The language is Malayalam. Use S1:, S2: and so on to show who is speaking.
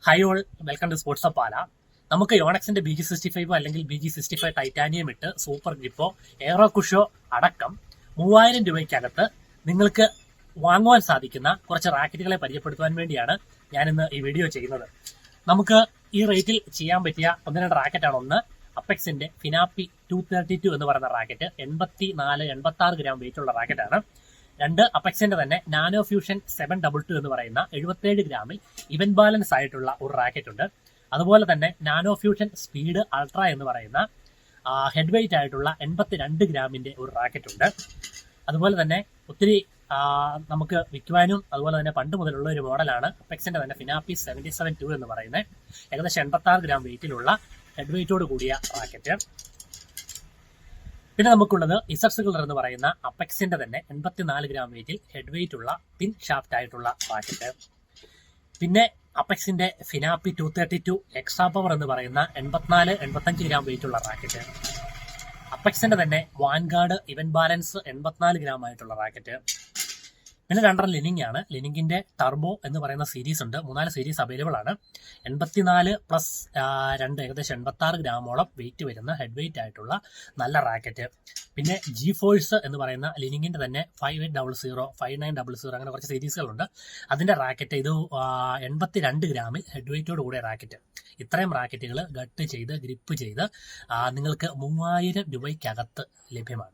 S1: High all, welcome to sports Pala. നമുക്ക് യോണക്സിന്റെ BG65 അല്ലെങ്കിൽ BG65 ടൈറ്റാനിയം ഇട്ട് സൂപ്പർ ഗ്രിപ്പോ എയറോ കുഷോ അടക്കം 3000 രൂപയ്ക്കകത്ത് നിങ്ങൾക്ക് വാങ്ങുവാൻ സാധിക്കുന്ന കുറച്ച് റാക്കറ്റുകളെ പരിചയപ്പെടുത്തുവാൻ വേണ്ടിയാണ് ഞാൻ ഇന്ന് ഈ വീഡിയോ ചെയ്യുന്നത്. നമുക്ക് ഈ റേറ്റിൽ ചെയ്യാൻ പറ്റിയ ഒന്ന് രണ്ട് റാക്കറ്റാണ്. ഒന്ന് അപ്പെക്സിന്റെ ഫിനാപ്പി 232 എന്ന് പറയുന്ന റാക്കറ്റ്, 84-86 ഗ്രാം വെയിറ്റ് ഉള്ള റാക്കറ്റാണ്. രണ്ട് അപ്പെക്സിന്റെ തന്നെ നാനോ ഫ്യൂഷൻ 722 എന്ന് പറയുന്ന 77 ഗ്രാമിൽ ഇവൻ ബാലൻസ് ആയിട്ടുള്ള ഒരു റാക്കറ്റ് ഉണ്ട്. അതുപോലെ തന്നെ നാനോ ഫ്യൂഷൻ സ്പീഡ് അൾട്ര എന്ന് പറയുന്ന ഹെഡ് വെയിറ്റ് ആയിട്ടുള്ള 82 ഗ്രാമിന്റെ ഒരു റാക്കറ്റ് ഉണ്ട്. അതുപോലെ തന്നെ ഒത്തിരി നമുക്ക് വിൽക്കുവാനും അതുപോലെ തന്നെ പണ്ട് മുതലുള്ള ഒരു മോഡലാണ് അപ്പെക്സിന്റെ തന്നെ ഫിനാപ്പി 77-2 എന്ന് പറയുന്നത് ഏകദേശം 86 ഗ്രാം വെയിറ്റിലുള്ള ഹെഡ് വെയിറ്റോട് കൂടിയ റാക്കറ്റ്. പിന്നെ നമുക്കുള്ളത് ഇസർസുകളർ എന്ന് പറയുന്ന അപ്പെക്സിന്റെ തന്നെ 84 ഗ്രാം വെയിറ്റിൽ ഹെഡ് വെയിറ്റ് ഉള്ള തിൻ ഷാഫ്റ്റ് ആയിട്ടുള്ള റാക്കറ്റ്. പിന്നെ അപ്പെക്സിന്റെ ഫിനാപ്പി 232 എക്സ്ട്രാ പവർ എന്ന് പറയുന്ന 84-85 ഗ്രാം വെയിറ്റ് ഉള്ള റാക്കറ്റ്. അപ്പെക്സിന്റെ തന്നെ വാൻഗാർഡ് ഇവൻ ബാലൻസ് 84 ഗ്രാം ആയിട്ടുള്ള റാക്കറ്റ്. പിന്നെ രണ്ടെണ്ണം ലിനിങ് ആണ്. ലിനിങ്ങിന്റെ ടർബോ എന്ന് പറയുന്ന സീരീസ് ഉണ്ട്. 3-4 സീരീസ് അവൈലബിൾ ആണ്. 84+2 ഏകദേശം 86 ഗ്രാമോളം വെയിറ്റ് വരുന്ന ഹെഡ് വെയിറ്റ് ആയിട്ടുള്ള നല്ല റാക്കറ്റ്. പിന്നെ ജി ഫോഴ്സ് എന്ന് പറയുന്ന ലിനിങ്ങിന്റെ തന്നെ 5800, 5900 അങ്ങനെ കുറച്ച് സീരീസുകളുണ്ട്. അതിന്റെ റാക്കറ്റ് ഇത് 82 ഗ്രാമിൽ ഹെഡ് വെയിറ്റോട് കൂടിയ റാക്കറ്റ്. ഇത്രയും റാക്കറ്റുകൾ ഗട്ട് ചെയ്ത് ഗ്രിപ്പ് ചെയ്ത് നിങ്ങൾക്ക് 3000 രൂപയ്ക്കകത്ത് ലഭ്യമാണ്.